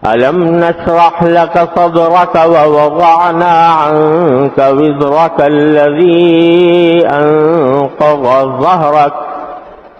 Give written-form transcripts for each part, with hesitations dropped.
ألم نشرح لك صدرك ووضعنا عنك وزرك الذي أنقض ظهرك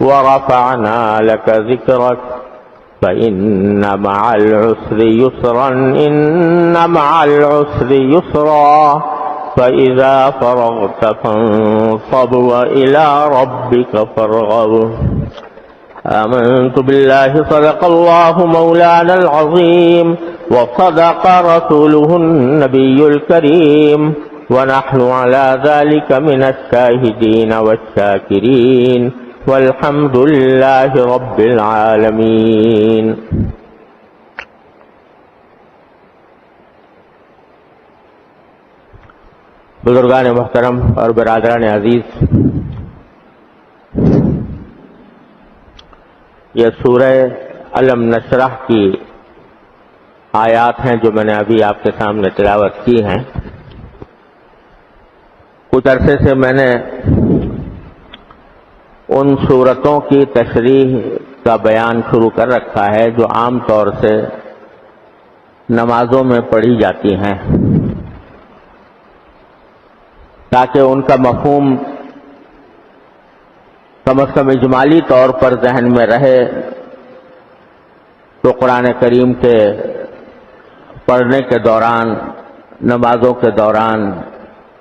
ورفعنا لك ذكرك فإن مع العسر يسرا إن مع العسر يسرا فإذا فرغت فانصب وإلى ربك فارغب آمنت بالله صدق الله مولانا العظيم وصدق رسوله النبي الكريم ونحن على ذلك من الشاهدين والشاكرين والحمد لله رب العالمين. بزرگان محترم اور برادران عزیز، یہ سورہ الم نشرح کی آیات ہیں جو میں نے ابھی آپ کے سامنے تلاوت کی ہیں. کچھ عرصے سے میں نے ان صورتوں کی تشریح کا بیان شروع کر رکھا ہے جو عام طور سے نمازوں میں پڑھی جاتی ہیں، تاکہ ان کا مفہوم کم از کم اجمالی طور پر ذہن میں رہے تو قرآن کریم کے پڑھنے کے دوران، نمازوں کے دوران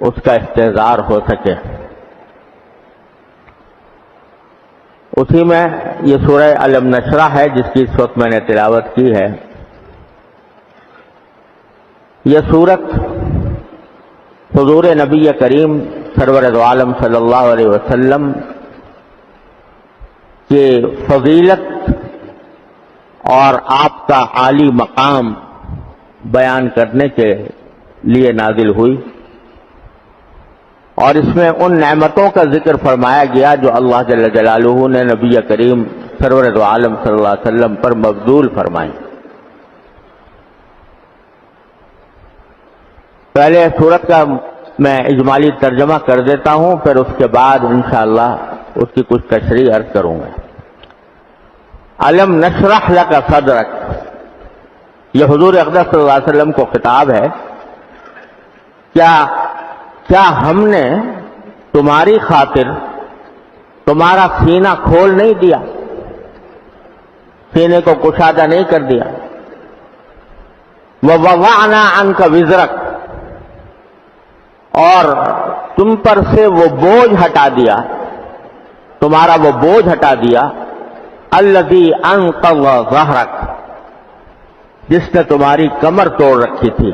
اس کا استحضار ہو سکے. اسی میں یہ سورہ الم نشرح ہے جس کی اس وقت میں نے تلاوت کی ہے. یہ سورت حضور نبی کریم سرور دو عالم صلی اللہ علیہ وسلم کی فضیلت اور آپ کا عالی مقام بیان کرنے کے لیے نازل ہوئی، اور اس میں ان نعمتوں کا ذکر فرمایا گیا جو اللہ جل جلالہ نے نبی کریم سرور دو عالم صلی اللہ علیہ وسلم پر مبذول فرمائی. پہلے سورت کا میں اجمالی ترجمہ کر دیتا ہوں، پھر اس کے بعد انشاءاللہ اس کی کچھ تشریح عرض کروں گا. الم نشرح لک صدرک، یہ حضور اقدس صلی اللہ علیہ وسلم کو خطاب ہے. کیا ہم نے تمہاری خاطر تمہارا سینہ کھول نہیں دیا، سینے کو کشادہ نہیں کر دیا؟ وَوَضَعْنَا عَنْكَ وِزْرَكَ، اور تم پر سے وہ بوجھ ہٹا دیا، تمہارا وہ بوجھ ہٹا دیا، الذی انقض ظہرک، جس نے تمہاری کمر توڑ رکھی تھی.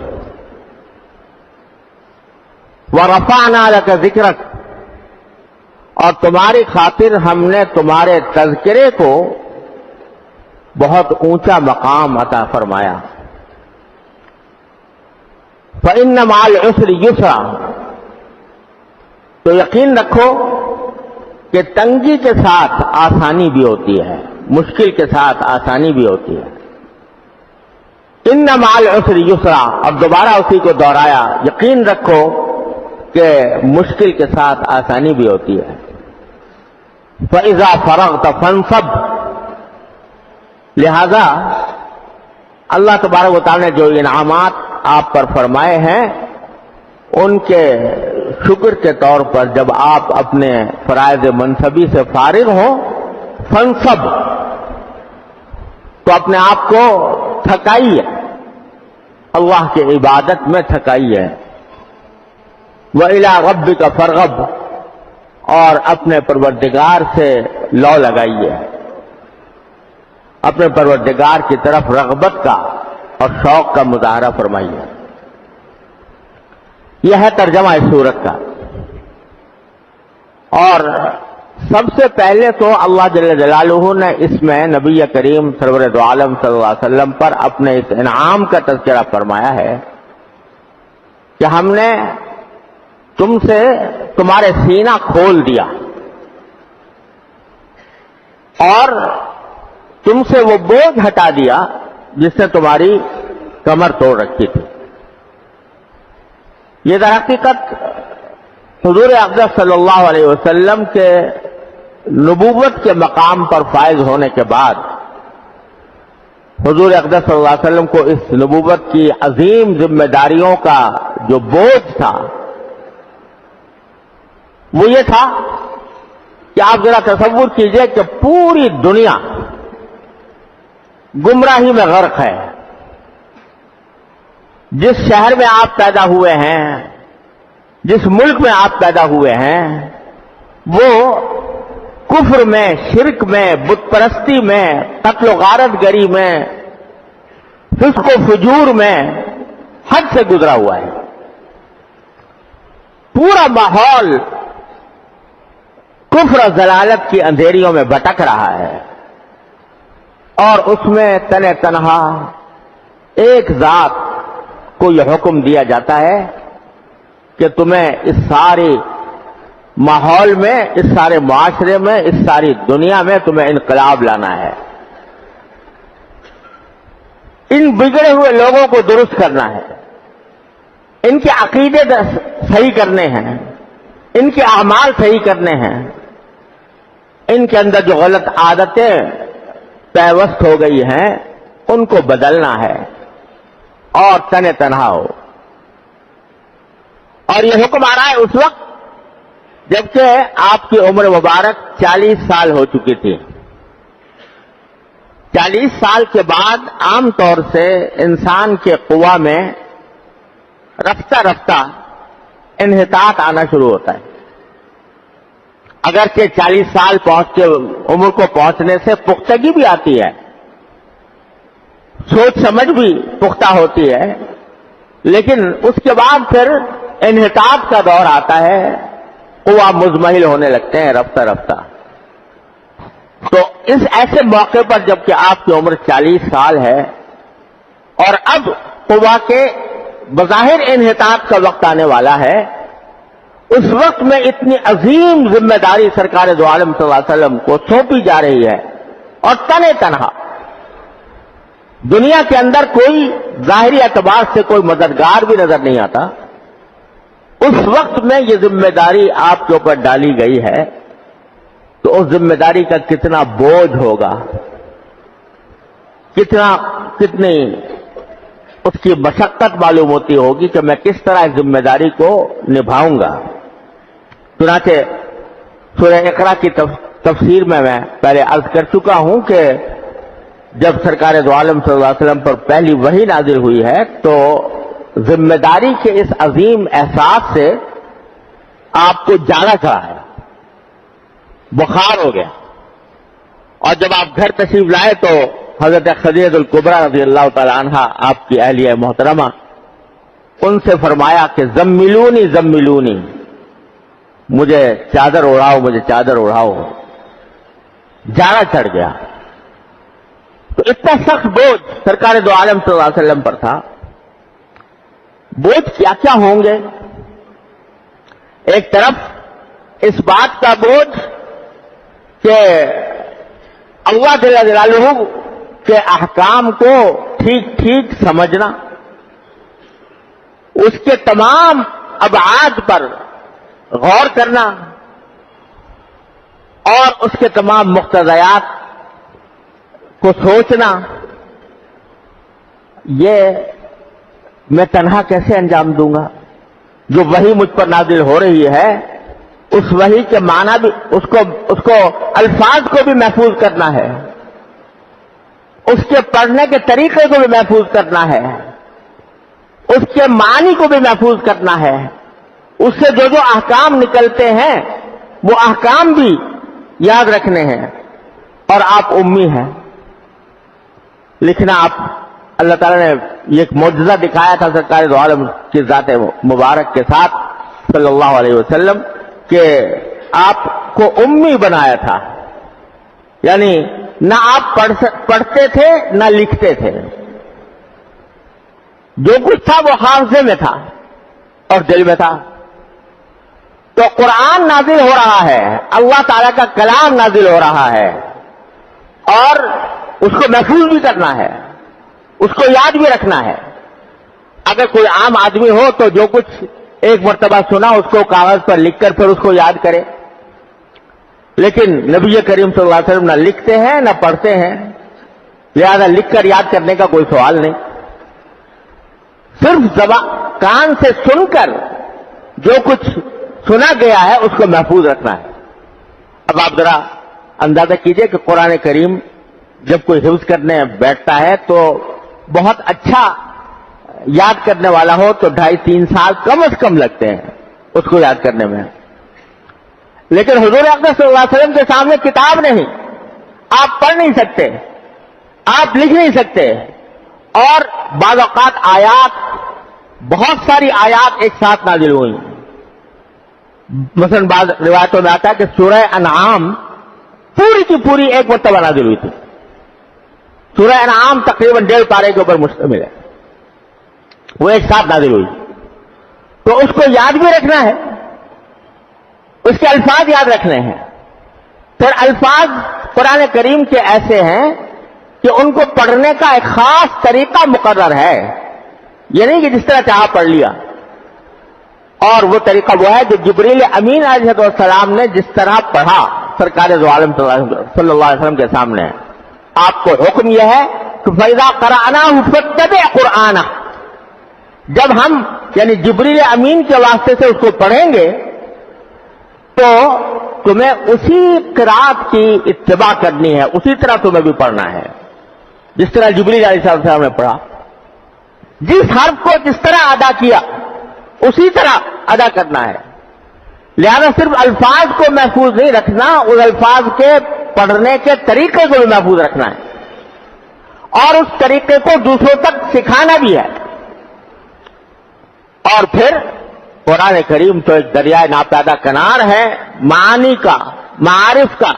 وَرَفَعْنَا لَكَ ذِكْرَكَ، اور تمہاری خاطر ہم نے تمہارے تذکرے کو بہت اونچا مقام عطا فرمایا. فَإِنَّ مَعَ الْعُسْرِ يُسْرًا، تو یقین رکھو کہ تنگی کے ساتھ آسانی بھی ہوتی ہے، مشکل کے ساتھ آسانی بھی ہوتی ہے. ان مع العسر یسرا، اب دوبارہ اسی کو دہرایا، یقین رکھو کہ مشکل کے ساتھ آسانی بھی ہوتی ہے. فَإِذَا فَرَغْتَ فَانْصَبْ، لہذا اللہ تبارک و تعالیٰ نے جو انعامات آپ پر فرمائے ہیں ان کے شکر کے طور پر جب آپ اپنے فرائض منصبی سے فارغ ہوں، فَانْصَبْ، تو اپنے آپ کو تھکائیے، اللہ کی عبادت میں تھکائیے. وَإِلَىٰ رَبِّكَ فَارْغَب، اور اپنے پروردگار سے لو لگائیے، اپنے پروردگار کی طرف رغبت کا اور شوق کا مظاہرہ فرمائیے. یہ ہے ترجمہ اس سورت کا. اور سب سے پہلے تو اللہ جل جلالہ نے اس میں نبی کریم سرور دو عالم صلی اللہ علیہ وسلم پر اپنے اس انعام کا تذکرہ فرمایا ہے کہ ہم نے تم سے تمہارے سینہ کھول دیا اور تم سے وہ بوجھ ہٹا دیا جس سے تمہاری کمر توڑ رکھی تھی. یہ در حقیقت حضور اقدس صلی اللہ علیہ وسلم کے نبوت کے مقام پر فائز ہونے کے بعد حضور اقدس صلی اللہ علیہ وسلم کو اس نبوت کی عظیم ذمہ داریوں کا جو بوجھ تھا وہ یہ تھا کہ آپ ذرا تصور کیجئے کہ پوری دنیا گمراہی میں غرق ہے. جس شہر میں آپ پیدا ہوئے ہیں، جس ملک میں آپ پیدا ہوئے ہیں، وہ کفر میں، شرک میں، بت پرستی میں، قتل و غارت گری میں، فسق و فجور میں حد سے گزرا ہوا ہے. پورا ماحول کفر و ضلالت کی اندھیریوں میں بھٹک رہا ہے، اور اس میں تنہ تنہا ایک ذات کو یہ حکم دیا جاتا ہے کہ تمہیں اس سارے ماحول میں، اس سارے معاشرے میں، اس ساری دنیا میں تمہیں انقلاب لانا ہے. ان بگڑے ہوئے لوگوں کو درست کرنا ہے، ان کے عقیدے صحیح کرنے ہیں، ان کے اعمال صحیح کرنے ہیں، ان کے اندر جو غلط عادتیں پیوست ہو گئی ہیں ان کو بدلنا ہے اور تنہ تنہا ہو. اور یہ حکم آ رہا ہے اس وقت جبکہ آپ کی عمر مبارک 40 سال ہو چکی تھی. 40 سال کے بعد عام طور سے انسان کے قوا میں رفتہ رفتہ انحطاط آنا شروع ہوتا ہے. اگرچہ 40 سال عمر کو پہنچنے سے پختگی بھی آتی ہے، سوچ سمجھ بھی پختہ ہوتی ہے، لیکن اس کے بعد پھر انحطاط کا دور آتا ہے، قوا مزمحل ہونے لگتے ہیں رفتہ رفتہ. تو اس ایسے موقع پر جبکہ آپ کی عمر 40 سال ہے اور اب قوا کے بظاہر انحطاط کا وقت آنے والا ہے، اس وقت میں اتنی عظیم ذمہ داری سرکار دو عالم صلی اللہ علیہ وسلم کو سونپی جا رہی ہے، اور تنہ تنہا دنیا کے اندر کوئی ظاہری اعتبار سے کوئی مددگار بھی نظر نہیں آتا. اس وقت میں یہ ذمہ داری آپ کے اوپر ڈالی گئی ہے، تو اس ذمہ داری کا کتنا بوجھ ہوگا، کتنی اس کی مشقت معلوم ہوتی ہوگی کہ میں کس طرح اس ذمہ داری کو نبھاؤں گا. چنانچہ سورہ اقرا کی تفسیر میں پہلے عرض کر چکا ہوں کہ جب سرکار دو عالم صلی اللہ علیہ وسلم پر پہلی وحی نازل ہوئی ہے تو ذمہ داری کے اس عظیم احساس سے آپ کو جانا چڑھا ہے، بخار ہو گیا. اور جب آپ گھر تشریف لائے تو حضرت خدیجہ الکبریٰ رضی اللہ تعالی عنہا آپ کی اہلیہ محترمہ، ان سے فرمایا کہ زملونی زملونی، مجھے چادر اڑاؤ، مجھے چادر اڑاؤ. جانا چڑھ گیا. تو اتنا سخت بوجھ سرکار دو عالم صلی اللہ علیہ وسلم پر تھا. بوجھ کیا کیا ہوں گے؟ ایک طرف اس بات کا بوجھ کہ اللہ جل جلالہ کے احکام کو ٹھیک ٹھیک سمجھنا، اس کے تمام ابعاد پر غور کرنا اور اس کے تمام مقتضیات کو سوچنا. یہ میں تنہا کیسے انجام دوں گا؟ جو وحی مجھ پر نازل ہو رہی ہے اس وحی کے معنی بھی، اس کو الفاظ کو بھی محفوظ کرنا ہے، اس کے پڑھنے کے طریقے کو بھی محفوظ کرنا ہے، اس کے معنی کو بھی محفوظ کرنا ہے، اس سے جو احکام نکلتے ہیں وہ احکام بھی یاد رکھنے ہیں. اور آپ امی ہیں. لکھنا آپ، اللہ تعالیٰ نے یہ ایک معجزہ دکھایا تھا سرکار دو عالم کی ذات مبارک کے ساتھ صلی اللہ علیہ وسلم کہ آپ کو امی بنایا تھا. یعنی نہ آپ پڑھتے تھے نہ لکھتے تھے، جو کچھ تھا وہ حافظے میں تھا اور دل میں تھا. تو قرآن نازل ہو رہا ہے، اللہ تعالیٰ کا کلام نازل ہو رہا ہے، اور اس کو محفوظ بھی کرنا ہے، اس کو یاد بھی رکھنا ہے. اگر کوئی عام آدمی ہو تو جو کچھ ایک مرتبہ سنا اس کو کاغذ پر لکھ کر پھر اس کو یاد کرے، لیکن نبی کریم صلی اللہ علیہ وسلم نہ لکھتے ہیں نہ پڑھتے ہیں. لہذا لکھ کر یاد کرنے کا کوئی سوال نہیں، صرف کان سے سن کر جو کچھ سنا گیا ہے اس کو محفوظ رکھنا ہے۔ اب آپ ذرا اندازہ کیجئے کہ قرآن کریم جب کوئی حفظ کرنے بیٹھتا ہے تو بہت اچھا یاد کرنے والا ہو تو 2.5-3 سال کم از کم لگتے ہیں اس کو یاد کرنے میں، لیکن حضور اقدس صلی اللہ علیہ وسلم کے سامنے کتاب نہیں، آپ پڑھ نہیں سکتے، آپ لکھ نہیں سکتے، اور بعض اوقات آیات، بہت ساری آیات ایک ساتھ نازل ہوئی۔ مثلا بعض روایتوں میں آتا ہے کہ سورہ انعام پوری کی پوری ایک مرتبہ نازل ہوئی تھی۔ سورہ انعام تقریباً 1.5 پارے کے اوپر مشتمل ہے، وہ ایک ساتھ نازل ہوئی، تو اس کو یاد بھی رکھنا ہے، اس کے الفاظ یاد رکھنے ہیں۔ پھر الفاظ قرآن کریم کے ایسے ہیں کہ ان کو پڑھنے کا ایک خاص طریقہ مقرر ہے، یہ نہیں کہ جس طرح چاہا پڑھ لیا، اور وہ طریقہ وہ ہے جو جبریل امین علیہ السلام نے جس طرح پڑھا سرکار دو عالم صلی اللہ علیہ وسلم کے سامنے۔ آپ کو حکم یہ ہے کہ فَإِذَا قَرَأْنَاهُ فَاتَّبِعْ قُرْآنَهُ، جب ہم یعنی جبریل امین کے واسطے سے اس کو پڑھیں گے تو تمہیں اسی قرات کی اتباع کرنی ہے، اسی طرح تمہیں بھی پڑھنا ہے جس طرح جبریل علیہ السلام نے پڑھا، جس حرف کو جس طرح ادا کیا اسی طرح ادا کرنا ہے۔ لہذا صرف الفاظ کو محفوظ نہیں رکھنا، اس الفاظ کے پڑھنے کے طریقے کو بھی محفوظ رکھنا ہے، اور اس طریقے کو دوسروں تک سکھانا بھی ہے۔ اور پھر قرآن کریم تو ایک دریائے ناپیدا کنار ہے معانی کا، معارف کا،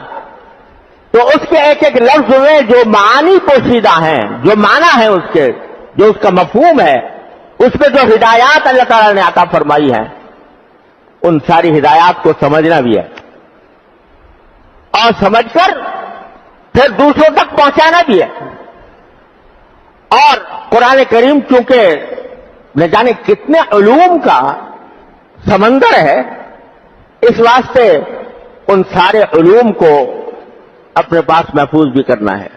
تو اس کے ایک ایک لفظ میں جو معانی پوشیدہ ہیں، جو معنی ہے اس کے، جو اس کا مفہوم ہے، اس میں جو ہدایات اللہ تعالیٰ نے عطا فرمائی ہیں، ان ساری ہدایات کو سمجھنا بھی ہے، اور سمجھ کر پھر دوسروں تک پہنچانا بھی ہے۔ اور قرآن کریم چونکہ نہ جانے کتنے علوم کا سمندر ہے، اس واسطے ان سارے علوم کو اپنے پاس محفوظ بھی کرنا ہے۔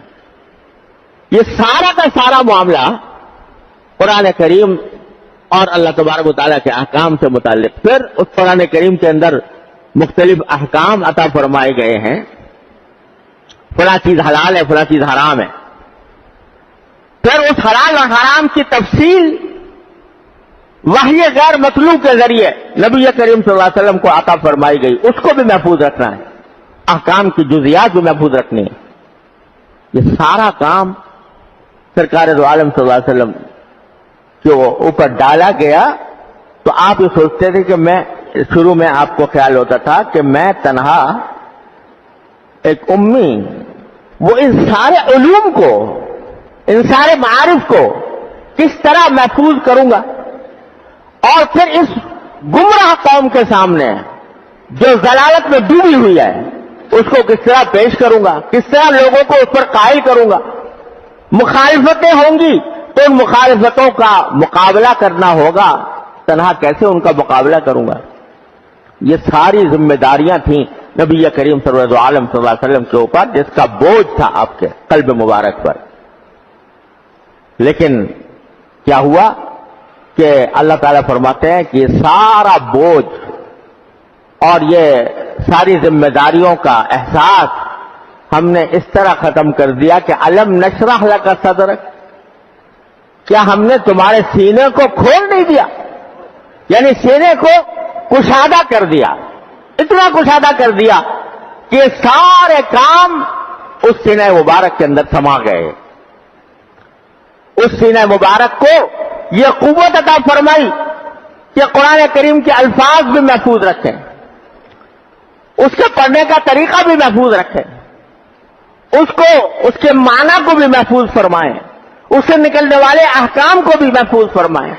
یہ سارا کا سارا معاملہ قرآن کریم اور اللہ تبارک و تعالیٰ کے احکام سے متعلق۔ پھر اس قرآن کریم کے اندر مختلف احکام عطا فرمائے گئے ہیں، فلاں چیز حلال ہے، فلاں چیز حرام ہے، پھر اس حلال اور حرام کی تفصیل وحی غیر مطلوع کے ذریعے نبی کریم صلی اللہ علیہ وسلم کو عطا فرمائی گئی، اس کو بھی محفوظ رکھنا ہے، احکام کی جزیات بھی محفوظ رکھنی ہے۔ یہ سارا کام سرکار دو عالم صلی اللہ علیہ وسلم کے اوپر ڈالا گیا، تو آپ یہ سوچتے تھے کہ میں شروع میں آپ کو خیال ہوتا تھا کہ میں تنہا ایک امی وہ ان سارے علوم کو، ان سارے معارف کو کس طرح محفوظ کروں گا، اور پھر اس گمراہ قوم کے سامنے جو ضلالت میں ڈوبی ہوئی ہے اس کو کس طرح پیش کروں گا، کس طرح لوگوں کو اس پر قائل کروں گا۔ مخالفتیں ہوں گی تو ان مخالفتوں کا مقابلہ کرنا ہوگا، تنہا کیسے ان کا مقابلہ کروں گا۔ یہ ساری ذمہ داریاں تھیں نبی کریم صلی اللہ علیہ وسلم کے اوپر، جس کا بوجھ تھا آپ کے قلب مبارک پر۔ لیکن کیا ہوا کہ اللہ تعالیٰ فرماتے ہیں کہ یہ سارا بوجھ اور یہ ساری ذمہ داریوں کا احساس ہم نے اس طرح ختم کر دیا کہ الم نشرح لک صدرک، کیا ہم نے تمہارے سینے کو کھول نہیں دیا، یعنی سینے کو کشادہ کر دیا، اتنا کشادہ کر دیا کہ سارے کام اس سینہ مبارک کے اندر سما گئے۔ اس سینہ مبارک کو یہ قوت عطا فرمائی کہ قرآن کریم کے الفاظ بھی محفوظ رکھیں، اس کے پڑھنے کا طریقہ بھی محفوظ رکھیں، اس کے معنی کو بھی محفوظ فرمائیں، اس سے نکلنے والے احکام کو بھی محفوظ فرمائیں۔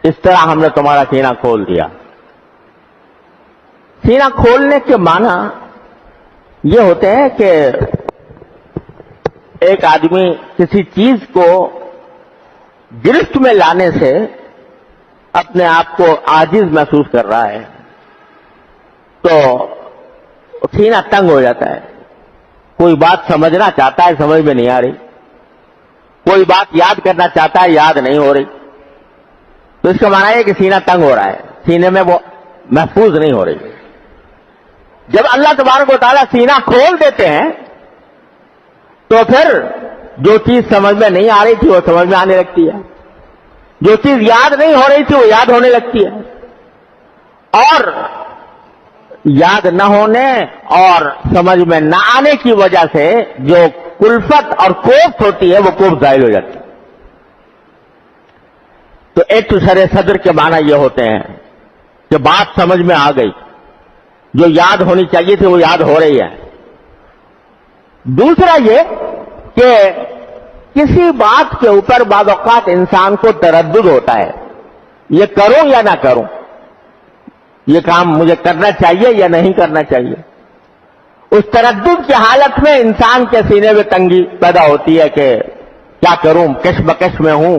اس طرح ہم نے تمہارا سینہ کھول دیا۔ سینہ کھولنے کے معنی یہ ہوتے ہیں کہ ایک آدمی کسی چیز کو گرفت میں لانے سے اپنے آپ کو عاجز محسوس کر رہا ہے تو سینہ تنگ ہو جاتا ہے، کوئی بات سمجھنا چاہتا ہے، سمجھ میں نہیں آ رہی، کوئی بات یاد کرنا چاہتا ہے، یاد نہیں ہو رہی، تو اس کا معنی ہے کہ سینہ تنگ ہو رہا ہے، سینے میں وہ محفوظ نہیں ہو رہی۔ جب اللہ تبارک و تعالیٰ سینہ کھول دیتے ہیں تو پھر جو چیز سمجھ میں نہیں آ رہی تھی وہ سمجھ میں آنے لگتی ہے، جو چیز یاد نہیں ہو رہی تھی وہ یاد ہونے لگتی ہے، اور یاد نہ ہونے اور سمجھ میں نہ آنے کی وجہ سے جو کلفت اور کوفت ہوتی ہے وہ کوفت ظاہر ہو جاتی ہے۔ تو ایک تو شرح صدر کے معنی یہ ہوتے ہیں کہ بات سمجھ میں آ گئی، جو یاد ہونی چاہیے تھی وہ یاد ہو رہی ہے۔ دوسرا یہ کہ کسی بات کے اوپر بعض اوقات انسان کو تردد ہوتا ہے، یہ کروں یا نہ کروں، یہ کام مجھے کرنا چاہیے یا نہیں کرنا چاہیے۔ اس تردد کی حالت میں انسان کے سینے میں تنگی پیدا ہوتی ہے کہ کیا کروں، کش بکش میں ہوں،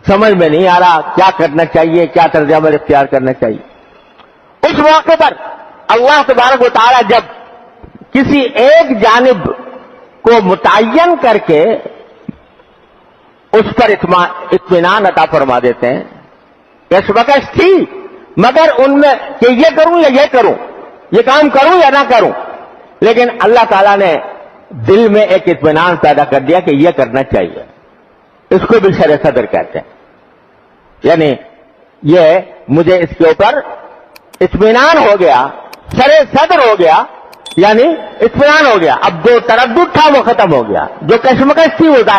سمجھ میں نہیں آ رہا کیا کرنا چاہیے، کیا طرز عمل اختیار کرنا چاہیے۔ اس موقع پر اللہ تبارک و تعالی جب کسی ایک جانب کو متعین کر کے اس پر اطمینان عطا فرما دیتے ہیں، کش بکش تھی مگر ان میں کہ یہ کروں یا یہ کروں، یہ کام کروں یا نہ کروں، لیکن اللہ تعالیٰ نے دل میں ایک اطمینان پیدا کر دیا کہ یہ کرنا چاہیے۔ اس کو بھی شرح صدر کہتے ہیں، یعنی یہ مجھے اس کے اوپر اطمینان ہو گیا، شرح صدر ہو گیا، یعنی اطمینان ہو گیا، اب جو تردد تھا وہ ختم ہو گیا، جو کشمکش تھی وہ ظاہر